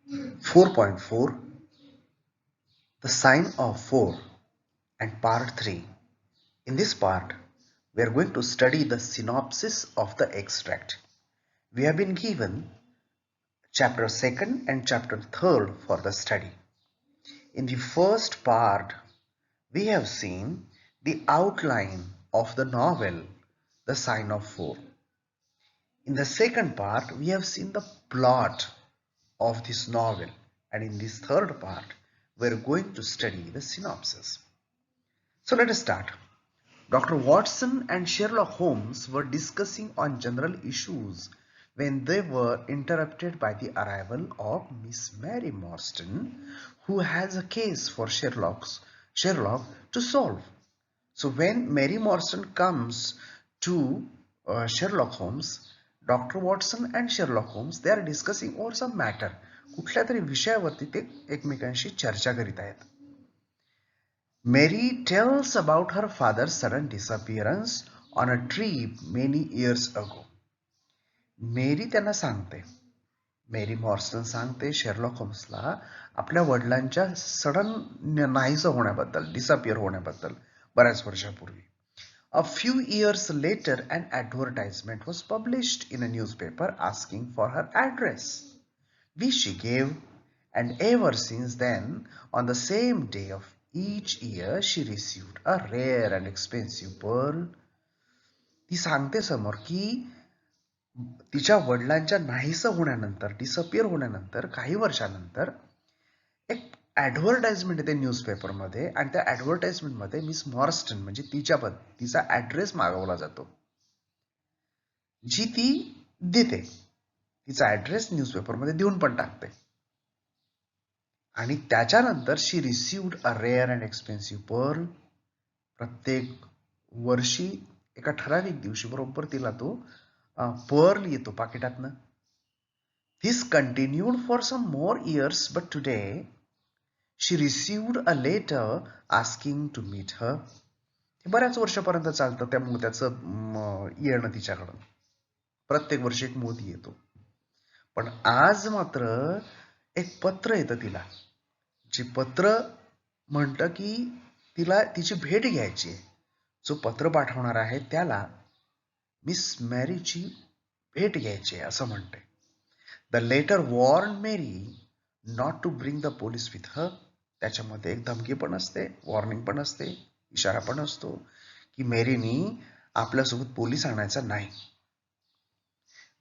4.4 The Sign of 4 and Part 3. In this part, we are going to study the synopsis of the extract. We have been given chapter 2nd and chapter 3rd for the study. In the first part, we have seen the outline of the novel The Sign of 4. In the second part, we have seen the plot of this novel, and in this third part, we are going to study the synopsis. So let us start. Dr. Watson and Sherlock Holmes were discussing on general issues when they were interrupted by the arrival of Miss Mary Morstan, who has a case for Sherlock to solve. So when Mary Morstan comes to Sherlock Holmes, Dr. Watson and Sherlock Holmes, they are discussing over some matter. कुठल्या तरी विषयावरती ते एकमेकांशी चर्चा करीत आहेत. Mary tells about her father's sudden disappearance on a trip many years ago. मेरी त्यांना सांगते, मेरी मॉर्स्टन सांगते शेरलॉक होम्सला आपल्या वडिलांच्या सडन नाहीसं होण्याबद्दल, डिसअपिअर होण्याबद्दल बऱ्याच वर्षापूर्वी. A few years later, an advertisement was published in a newspaper asking for her address, which she gave, and ever since then, on the same day of each year, she received a rare and expensive pearl. ती सांगते समोर की तिच्या वडिलांच्या नाहीसं होण्यानंतर, disappear होण्यानंतर काही वर्षानंतर एक ॲडव्हर्टाइजमेंट येते न्यूजपेपरमध्ये, आणि त्या ॲडव्हर्टाइजमेंटमध्ये मिस मॉर्स्टन म्हणजे तिचा ॲड्रेस मागवला जातो, जी ती देते. तिचा ॲड्रेस न्यूजपेपरमध्ये देऊन पण टाकते. आणि त्याच्यानंतर she received a rare and expensive pearl. प्रत्येक वर्षी एका ठराविक दिवशी बरोबर तिला तो पर्ल येतो पाकिटातनं. This continued for some more years, but today she received a letter asking to meet her. हे बऱ्याच वर्षापर्यंत चालतं त्या मोत्याचं येणं तिच्याकडं. प्रत्येक वर्षी एक मोती येतो. पण आज मात्र एक पत्र येतं तिला, जे पत्र म्हणतं की तिला तिची भेट घ्यायची आहे. जो पत्र पाठवणार आहे त्याला मिस मॅरीची भेट घ्यायची आहे असं म्हणते. The letter warned Mary not to bring the police with her. त्याच्यामध्ये एक धमकी पण असते, वॉर्निंग पण असते, इशारा पण असतो की मेरीनी आपल्यासोबत पोलीस आणायचा नाही.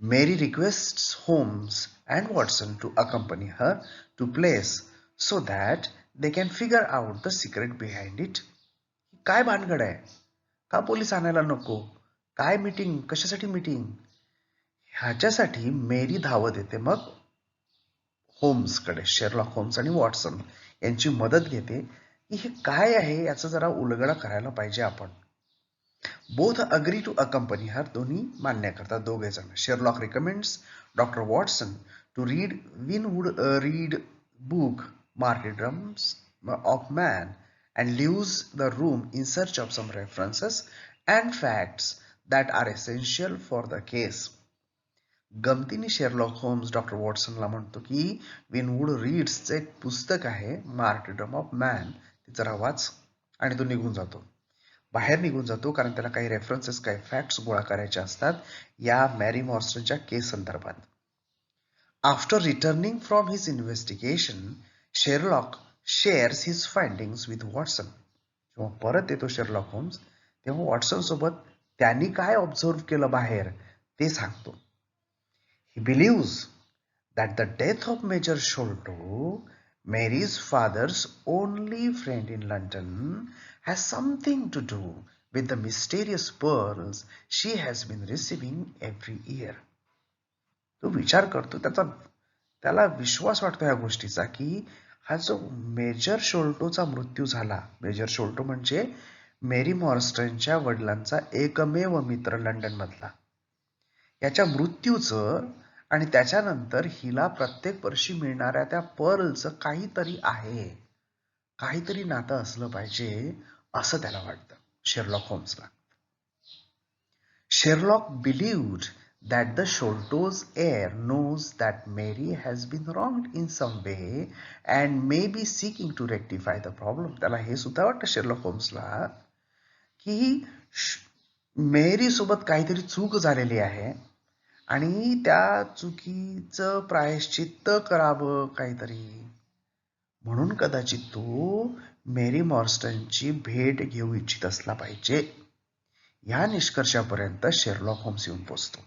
Mary requests Holmes and Watson to accompany her to place so that they can figure out the secret behind it. काय भानगड आहे? का पोलीस आणायला नको? काय मीटिंग? कशासाठी मीटिंग? ह्याच्यासाठी मेरी धावत येते मग होम्सकडे. शेरलॉक होम्स आणि वॉटसन यांची मदत घेते की हे काय आहे याचा जरा उलगडा करायला पाहिजे आपण. Both agree to accompany her. दोन्ही मान्य करतात दोघे जण. Sherlock recommends doctor Watson to read Winwood Reade book Martyrdom of man and leaves the room in search of some references and facts that are essential for the case. गमतीने Sherlock Holmes doctor वॉटसनला म्हणतो की विनवूड रीड्सचं एक पुस्तक आहे मार्टिरडम of man, ते जरा वाच, आणि तो निघून जातो, बाहेर निघून जातो, कारण त्याला काही रेफरन्सेस, काही फॅक्ट्स गोळा करायचे असतात या मॅरी मॉर्स्टनच्या केस संदर्भात. After returning from his investigation, Sherlock shares his findings with Watson. जेव्हा परत येतो शेरलॉक होम्स तेव्हा वॉटसन सोबत त्यांनी काय ऑब्झर्व केलं बाहेर ते सांगतो. He believes that the death of Major Sholto, Mary's father's only friend in London, has something to do with the mysterious pearls she has been receiving every year. तो विचार करतो, त्याला विश्वास वाटतो या गोष्टीचा की हा जो मेजर शोल्टोचा मृत्यू झाला, मेजर शोल्टो म्हणजे मेरी मॉर्स्टनच्या वडिलांचा एकमेव मित्र लंडन मधला, याच्या मृत्यूचं आणि त्याच्यानंतर हिला प्रत्येक वर्षी मिळणाऱ्या त्या पर्लचं काहीतरी आहे, काहीतरी नातं असलं पाहिजे असं त्याला वाटतं Sherlock होम्सला. Sherlock believed that the Sholto's heir knows that Mary has been wronged in some way and may be seeking to rectify the problem. त्याला हे सुद्धा वाटतं शेरलॉक होम्सला की मेरी सोबत काहीतरी चूक झालेली आहे आणि त्या चुकीचं प्रायश्चित्त करावं काहीतरी, म्हणून कदाचित तो मेरी मॉर्स्टनची भेट घेऊ इच्छित असला पाहिजे. या निष्कर्षापर्यंत शेरलॉक होम्स येऊन पोहोचतो.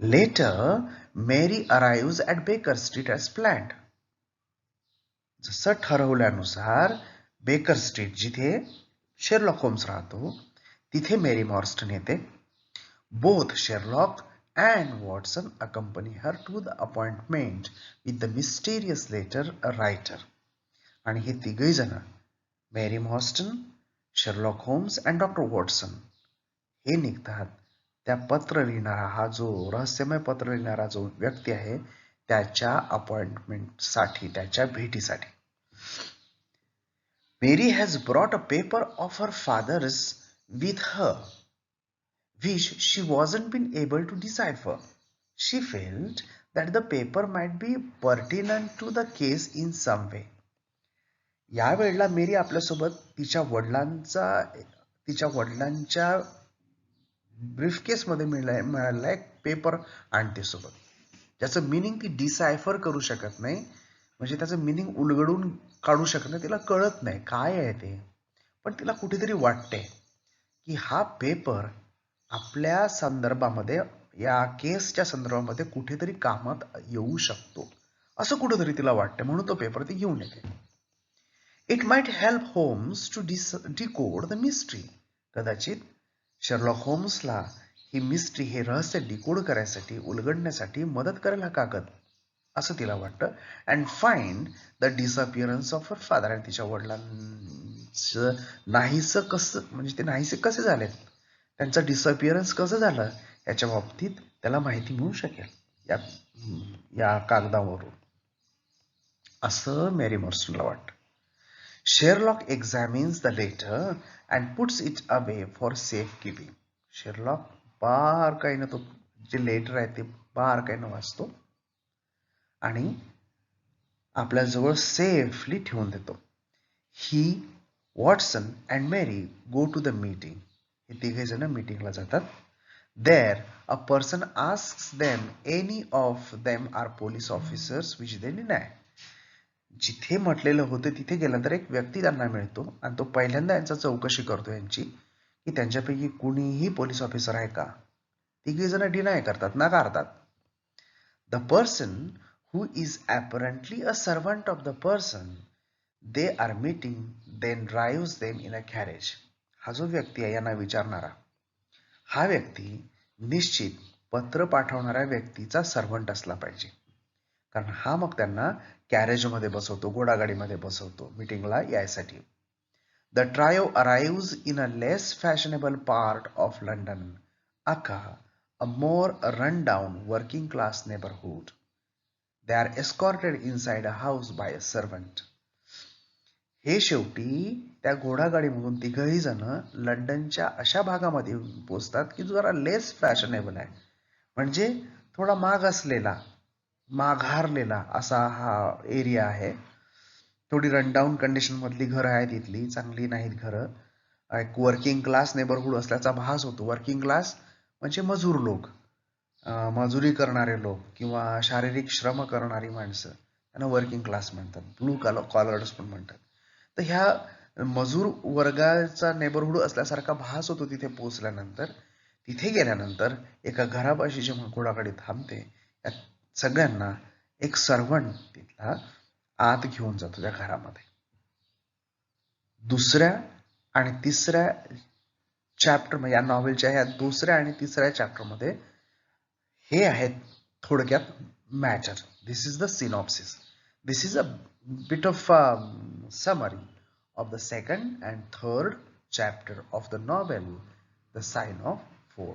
Later Mary arrives at Baker Street as planned. जसं ठरवल्यानुसार बेकर स्ट्रीट जिथे शेरलॉक होम्स राहतो तिथे मेरी मॉर्स्टन येते. Both Sherlock and Watson accompany her to the appointment with the mysterious letter writer. आणि हे तिघही जण मेरी मॉर्स्टन, शेरलॉक होम्स आणि डॉक्टर वॉटसन हे निघतात त्या पत्र लिहिणारा, हा जो रहस्यमय पत्र लिहिणारा जो व्यक्ती आहे त्याच्या अपॉइंटमेंटसाठी, त्याच्या भेटीसाठी. Mary has brought a paper of her father's with her which she wasn't been able to decipher. She felt that the paper might be pertinent to the case in some way. या वेळेला मेरी आपल्यासोबत तिच्या वडिलांच्या ब्रीफकेसमध्ये मिळालेला एक paper आणते सोबत, ज्याचं मिनिंग ती डिसायफर करू शकत नाही, म्हणजे त्याचं मिनिंग उलगडून काढू शकत नाही, तिला कळत नाही काय आहे ते, पण तिला कुठेतरी वाटते की हा पेपर आपल्या संदर्भामध्ये, या केसच्या संदर्भामध्ये कुठेतरी कामात येऊ शकतो, असं कुठेतरी तिला वाटतं, म्हणून तो पेपर ती घेऊन येते. It might help Holmes to decode the mystery. कदाचित शेरलॉक होम्सला ही मिस्ट्री, हे रहस्य डिकोड करायसाठी, उलगडण्यासाठी मदत करेल हा कागद, असं तिला वाटतं. And find the disappearance of her father. आणि तिच्या वडिलांचं नाहीसं कसं, म्हणजे ते नाहीसे कसे झालेत, त्यांचं डिसअपिअरन्स कसं झालं याच्या बाबतीत त्याला माहिती मिळू शकेल या कागदावरून, असं मेरी मॉर्स्टनला वाटतं. Sherlock examines the letter and puts it away for safe keeping. Sherlock बारकाईनं तो जे लेटर आहे ते बारकाईनं वाचतो आणि आपल्याजवळ सेफली ठेवून देतो. He, Watson and Mary go to the meeting. हे तिघे जण मीटिंगला जातात. There a person asks them any of them are police officers which they deny. जिथे म्हटलेलं होतं तिथे गेल्यानंतर एक व्यक्ती त्यांना मिळतो आणि तो पहिल्यांदा यांचा चौकशी करतो यांची, की त्यांच्यापैकी कुणीही पोलीस ऑफिसर आहे का. तिघे जण डिनाय करतात, नाकारतात. The person who is apparently a servant of the person they are meeting then drives them in a carriage. हा जो व्यक्ती आहे यांना विचारणारा, हा व्यक्ती निश्चित पत्र पाठवणाऱ्या व्यक्तीचा सर्वंट असला पाहिजे, कारण हा मग त्यांना कॅरेजमध्ये बसवतो, घोडागाडीमध्ये बसवतो मीटिंगला यायसाठी. The trio arrives in a less fashionable part of London, Aka a more run down working class neighbourhood. They are escorted inside a house by a servant. हे शेवटी त्या घोडागाडीमधून तिघही जण लंडनच्या अशा भागामध्ये पोहोचतात की जो जरा लेस फॅशनेबल आहे, म्हणजे थोडा माघारलेला असा हा एरिया आहे. थोडी रनडाऊन कंडिशन मधली घरं आहेत इथली, चांगली नाहीत घरं. एक वर्किंग क्लास नेबरहुड असल्याचा भास होतो. वर्किंग क्लास म्हणजे मजूर लोक, मजुरी करणारे लोक किंवा शारीरिक श्रम करणारी माणसं, त्यांना वर्किंग क्लास म्हणतात, ब्लू कॉलर्स पण म्हणतात. तर ह्या मजूर वर्गाचा नेबरहुड असल्यासारखा भास होतो तिथे पोहोचल्यानंतर. तिथे गेल्यानंतर एका घरापाशी जेव्हा घोडागाडी थांबते, या सगळ्यांना एक सर्वंट तिथला आत घेऊन जातो त्या घरामध्ये. दुसऱ्या आणि तिसऱ्या चॅप्टर, या नॉव्हेलच्या ह्या दुसऱ्या आणि तिसऱ्या चॅप्टरमध्ये हे आहेत थोडक्यात matter. This is the synopsis. This is a bit of summary of the second and third chapter of the novel The Sign of Four.